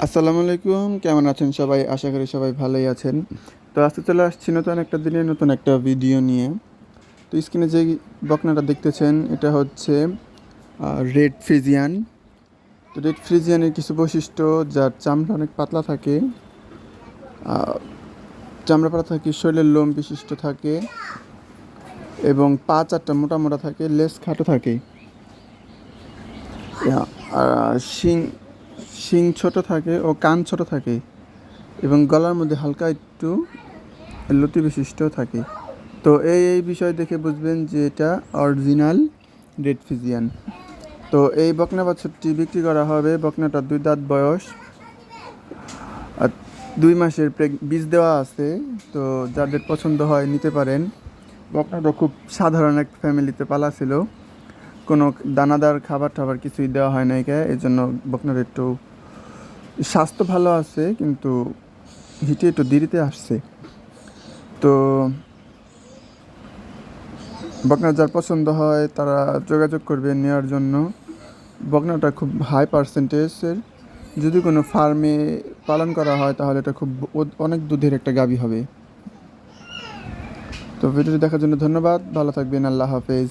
আসসালামু আলাইকুম, কেমন আছেন সবাই? আশা করি সবাই ভালোই আছেন। তো আজকে চলে আসছি নতুন একটা দিনে নতুন একটা ভিডিও নিয়ে। তো স্ক্রিনে যে বকনাটা দেখতেছেন এটা হচ্ছে রেড ফ্রিজিয়ান। তো রেড ফ্রিজিয়ানের কিছু বৈশিষ্ট্য, যার চামড়া অনেক পাতলা থাকে, চামড়া পাতলা থাকে, শরীরের লোম বিশিষ্ট থাকে এবং পা চারটা মোটা মোটা থাকে, লেজ খাটো থাকে, আর শিং শিং ছোট থাকে ও কান ছোট থাকে এবং গলার মধ্যে হালকা একটু লতি বিশিষ্ট থাকে। তো এই বিষয় দেখে বুঝবেন যে এটা অরিজিনাল রেড ফিজিয়ান। তো এই বকনা বাছুরটি বিক্রি করা হবে। বকনাটা 2 দাঁত বয়স আর 2 মাসের বীজ দেওয়া আছে। তো যাদের পছন্দ হয় নিতে পারেন। বকনাটা খুব সাধারণ এক ফ্যামিলিতে পালা ছিল, কোনো দানাদার খাবার টাবার কিছুই দেওয়া হয় না একে, এই জন্য বকনার একটু স্বাস্থ্য ভালো আছে, কিন্তু হিটে একটু দেরিতে আসছে। তো বকনা যার পছন্দ হয় তারা যোগাযোগ করবে নেওয়ার জন্য। বকনাটা খুব হাই পার্সেন্টেজের, যদি কোনো ফার্মে পালন করা হয় তাহলে এটা খুব অনেক দুধের একটা গাভী হবে। তো ভিডিওটি দেখার জন্য ধন্যবাদ, ভালো থাকবেন, আল্লাহ হাফেজ।